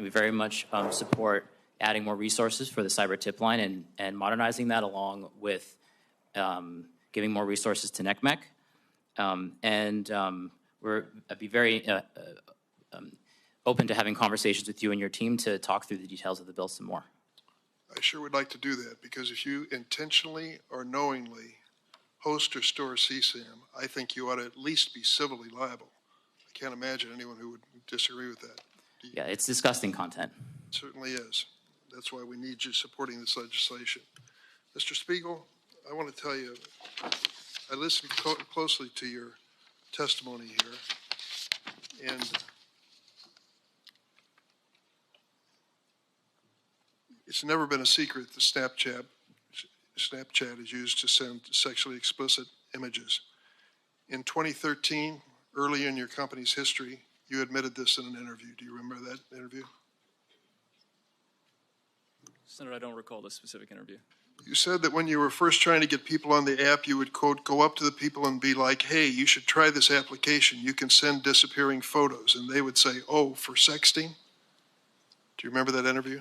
and we very much support adding more resources for the cyber tip line and modernizing that, along with giving more resources to NECMEC. I'd be very open to having conversations with you and your team to talk through the details of the bill some more. I sure would like to do that, because if you intentionally or knowingly host or store CSAM, I think you ought to at least be civilly liable. I can't imagine anyone who would disagree with that. Yeah, it's disgusting content. It certainly is. That's why we need you supporting this legislation. Mr. Spiegel, I want to tell you, I listened closely to your testimony here, and it's never been a secret that Snapchat is used to send sexually explicit images. In 2013, early in your company's history, you admitted this in an interview. Do you remember that interview? Senator, I don't recall the specific interview. You said that when you were first trying to get people on the app, you would, quote, go up to the people and be like, hey, you should try this application. You can send disappearing photos. And they would say, oh, for sexting? Do you remember that interview?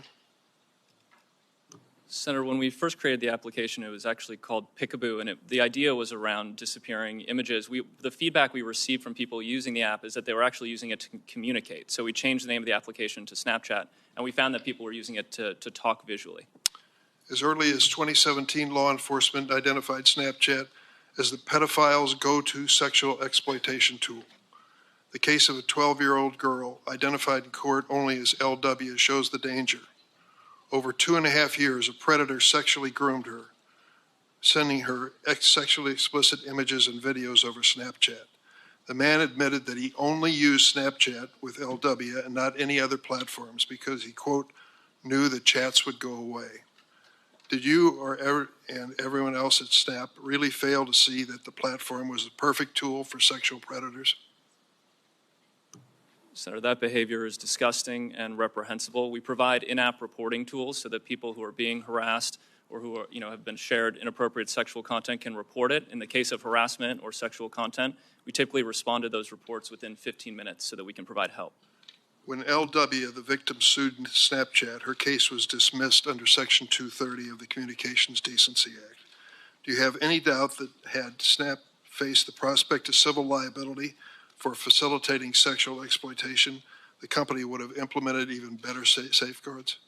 Senator, when we first created the application, it was actually called Pickaboo, and the idea was around disappearing images. The feedback we received from people using the app is that they were actually using it to communicate. So we changed the name of the application to Snapchat, and we found that people were using it to talk visually. As early as 2017, law enforcement identified Snapchat as the pedophile's go-to sexual exploitation tool. The case of a 12-year-old girl identified in court only as LW shows the danger. Over 2.5 years, a predator sexually groomed her, sending her sexually explicit images and videos over Snapchat. The man admitted that he only used Snapchat with LW and not any other platforms because he, quote, knew the chats would go away. Did you and everyone else at Snap really fail to see that the platform was the perfect tool for sexual predators? Senator, that behavior is disgusting and reprehensible. We provide in-app reporting tools so that people who are being harassed or who are, have been shared inappropriate sexual content can report it. In the case of harassment or sexual content, we typically respond to those reports within 15 minutes so that we can provide help. When LW, the victim, sued Snapchat, her case was dismissed under Section 230 of the Communications Decency Act. Do you have any doubt that had Snap faced the prospect of civil liability for facilitating sexual exploitation, the company would have implemented even better safeguards?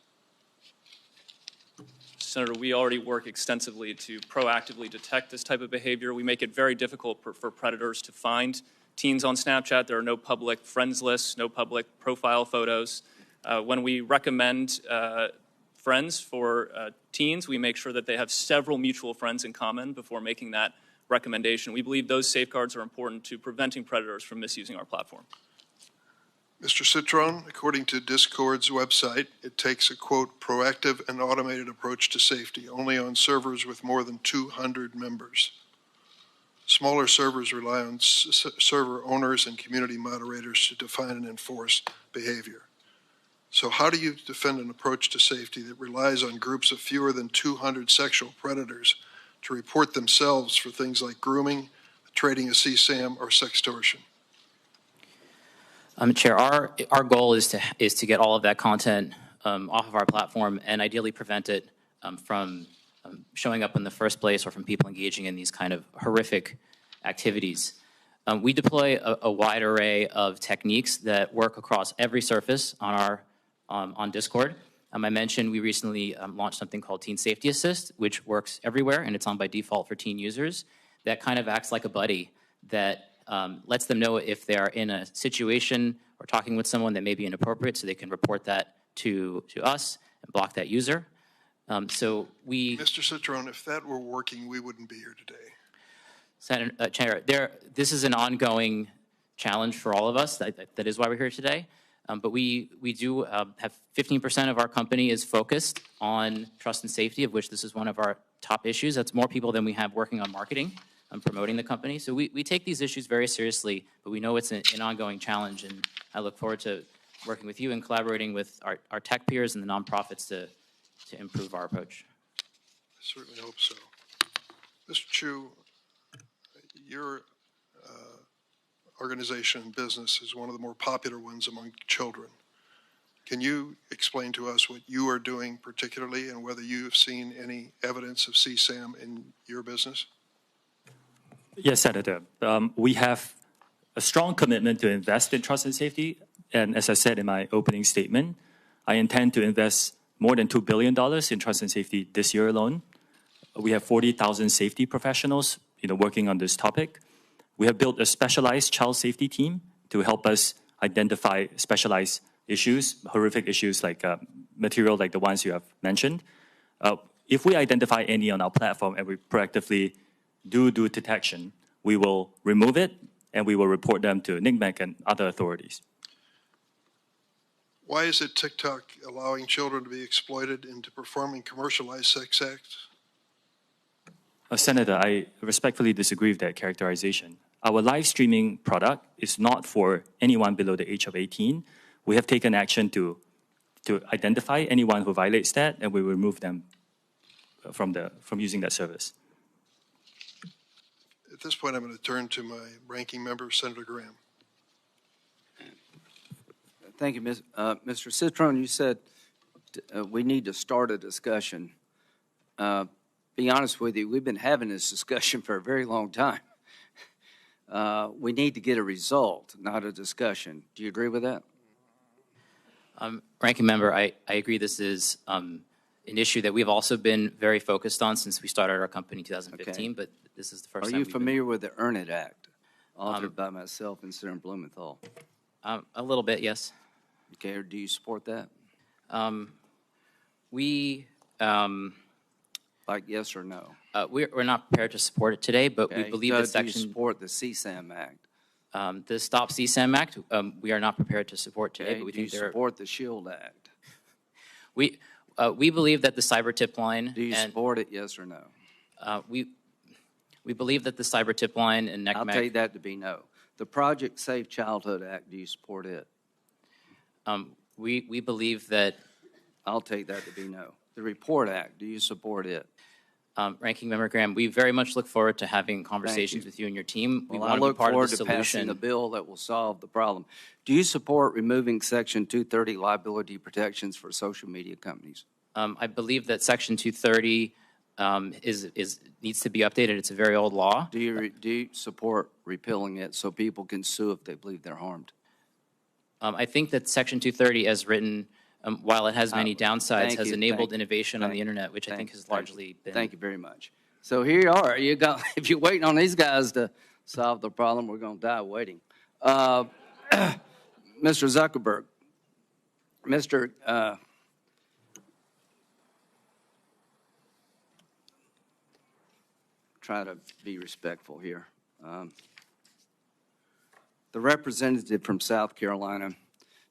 Senator, we already work extensively to proactively detect this type of behavior. We make it very difficult for predators to find teens on Snapchat. There are no public friends lists, no public profile photos. When we recommend friends for teens, we make sure that they have several mutual friends in common before making that recommendation. We believe those safeguards are important to preventing predators from misusing our platform. Mr. Citron, according to Discord's website, it takes a, quote, proactive and automated approach to safety only on servers with more than 200 members. Smaller servers rely on server owners and community moderators to define and enforce behavior. So how do you defend an approach to safety that relies on groups of fewer than 200 sexual predators to report themselves for things like grooming, trading a CSAM, or sextortion? Chair, our goal is to get all of that content off of our platform and ideally prevent it from showing up in the first place or from people engaging in these kind of horrific activities. We deploy a wide array of techniques that work across every surface on Discord. I mentioned we recently launched something called Teen Safety Assist, which works everywhere, and it's on by default for teen users. That kind of acts like a buddy that lets them know if they're in a situation or talking with someone that may be inappropriate, so they can report that to us and block that user. Mr. Citron, if that were working, we wouldn't be here today. Chair, this is an ongoing challenge for all of us. That is why we're here today. But we do have 15% of our company is focused on trust and safety, of which this is one of our top issues. That's more people than we have working on marketing and promoting the company. So we take these issues very seriously, but we know it's an ongoing challenge, and I look forward to working with you and collaborating with our tech peers and the nonprofits to improve our approach. I certainly hope so. Mr. Chu, your organization and business is one of the more popular ones among children. Can you explain to us what you are doing particularly and whether you have seen any evidence of CSAM in your business? Yes, Senator. We have a strong commitment to invest in trust and safety. And as I said in my opening statement, I intend to invest more than $2 billion in trust and safety this year alone. We have 40,000 safety professionals working on this topic. We have built a specialized child safety team to help us identify specialized issues, horrific issues like material like the ones you have mentioned. If we identify any on our platform and we proactively do detection, we will remove it and we will report them to NCMEC and other authorities. Why is it TikTok allowing children to be exploited into performing commercialized sex acts? Senator, I respectfully disagree with that characterization. Our live streaming product is not for anyone below the age of 18. We have taken action to identify anyone who violates that, and we will remove them from using that service. At this point, I'm going to turn to my ranking member, Senator Graham. Thank you, Mr. Citron. You said we need to start a discussion. Be honest with you, we've been having this discussion for a very long time. We need to get a result, not a discussion. Do you agree with that? Ranking member, I agree this is an issue that we've also been very focused on since we started our company in 2015, but this is the first time. Are you familiar with the Earn It Act, authored by myself and Senator Blumenthal? A little bit, yes. Okay, or do you support that? Like yes or no? We're not prepared to support it today, but we believe that do you support the CSAM Act? The Stop CSAM Act, we are not prepared to support today. But we do you support the SHIELD Act? We believe that the cyber tip line. Do you support it, yes or no? We believe that the cyber tip line and NCMEC. I'll take that to be no. The Project Safe Childhood Act, do you support it? We believe that. I'll take that to be no. The Report Act, do you support it? Ranking Member Graham, we very much look forward to having conversations with you and your team. We want I to be look part forward of the to solution. passing a bill that will solve the problem. Do you support removing Section 230 liability protections for social media companies? I believe that Section 230 needs to be updated. It's a very old law. Do you support repealing it so people can sue if they believe they're harmed? I think that Section 230, as written, while it has many downsides, has enabled innovation on the internet, which I think has largely been. Thank you very much. So here you are. You got. If you're waiting on these guys to solve the problem, we're going to die waiting. Mr. Zuckerberg, try to be respectful here. The representative from South Carolina,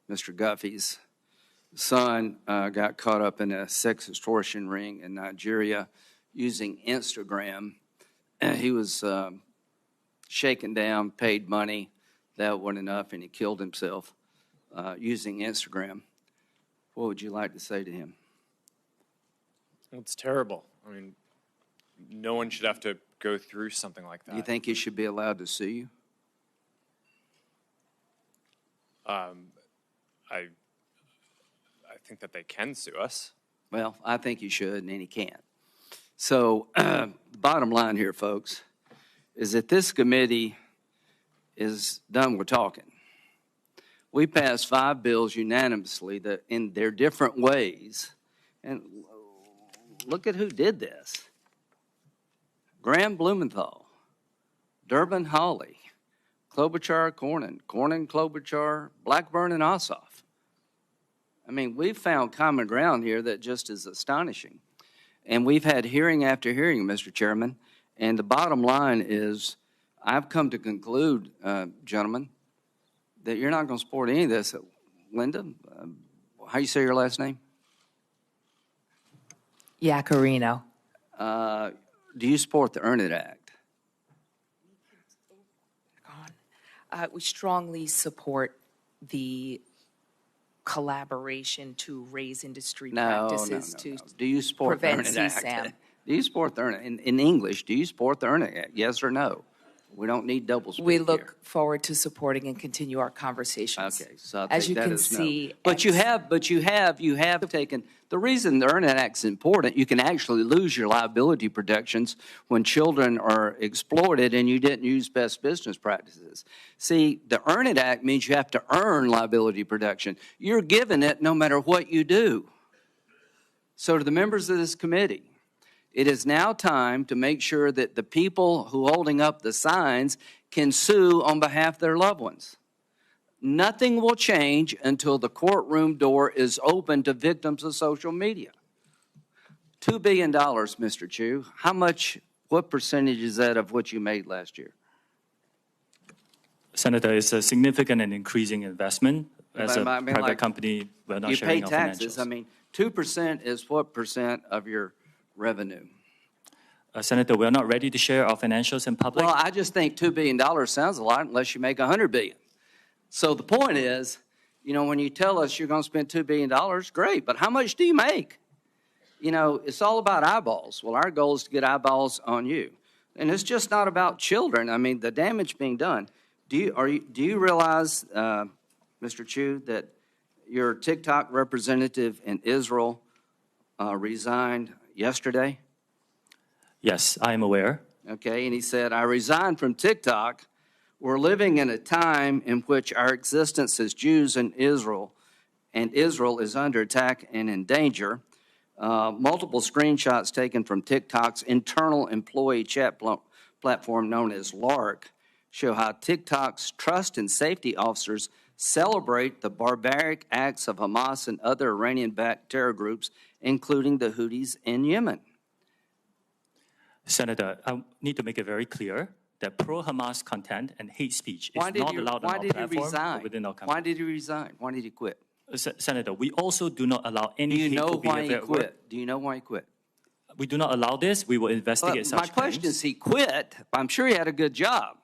Mr. Guffey's son, got caught up in a sex extortion ring in Nigeria using Instagram. He was shaken down, paid money. That wasn't enough, and he killed himself using Instagram. What would you like to say to him? It's terrible. I mean, no one should have to go through something like that. You think he should be allowed to sue you? I think that they can sue us. Well, I think he should, and he can't. So the bottom line here, folks, is that this committee is done with talking. We passed 5 bills unanimously that in their different ways, and look at who did this. Graham Blumenthal, Durbin Hawley, Klobuchar Cornyn, Klobuchar, Blackburn, and Ossoff. I mean, we've found common ground here that just is astonishing. And we've had hearing after hearing, Mr. Chairman, and the bottom line is I've come to conclude, gentlemen, that you're not going to support any of this. Linda, how you say your last name? Yacarino. Do you support the Earn It Act? We strongly support the collaboration to raise industry practices to Do you support the Earn prevent It Act? CSAM. Do you support the Earn It? In English, do you support the Earn It Act? Yes or no? We don't need double speak We here. look forward to supporting and continue our conversations. Okay, so I'll As take you that can as no. see, But you have taken, the reason the Earn It Act's important, you can actually lose your liability protections when children are exploited and you didn't use best business practices. See, the Earn It Act means you have to earn liability protection. You're given it no matter what you do. So to the members of this committee, it is now time to make sure that the people who are holding up the signs can sue on behalf of their loved ones. Nothing will change until the courtroom door is open to victims of social media. $2 billion, Mr. Chu. What percentage is that of what you made last year? Senator, it's a significant and increasing investment. As a private company, we're not sharing you pay our taxes. financials. 2% is what percent of your revenue? Senator, we're not ready to share our financials in public. Well, I just think $2 billion sounds a lot unless you make $100 billion. So the point is, when you tell us you're going to spend $2 billion, great, but how much do you make? It's all about eyeballs. Well, our goal is to get eyeballs on you. And it's just not about children. I mean, the damage being done. Do you realize, Mr. Chu, that your TikTok representative in Israel resigned yesterday? Yes, I am aware. Okay, and he said, I resigned from TikTok. We're living in a time in which our existence as Jews in Israel, and Israel is under attack and in danger. Multiple screenshots taken from TikTok's internal employee chat platform known as LARC show how TikTok's trust and safety officers celebrate the barbaric acts of Hamas and other Iranian-backed terror groups, including the Houthis in Yemen. Senator, I need to make it very clear that pro-Hamas content and hate speech is not allowed on our platform or within our company. Why did he resign? Why did he quit? Senator, we also do not allow any Do you know hateful why he behavior at quit? work. Do you know why he quit? We do not allow this. We will investigate such My question claims. is, he quit. I'm sure he had a good job.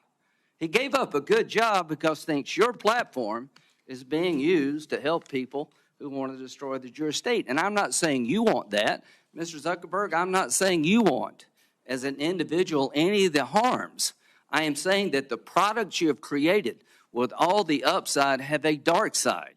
He gave up a good job because he thinks your platform is being used to help people who want to destroy the Jewish state. And I'm not saying you want that. Mr. Zuckerberg, I'm not saying you want, as an individual, any of the harms. I am saying that the products you have created with all the upside have a dark side.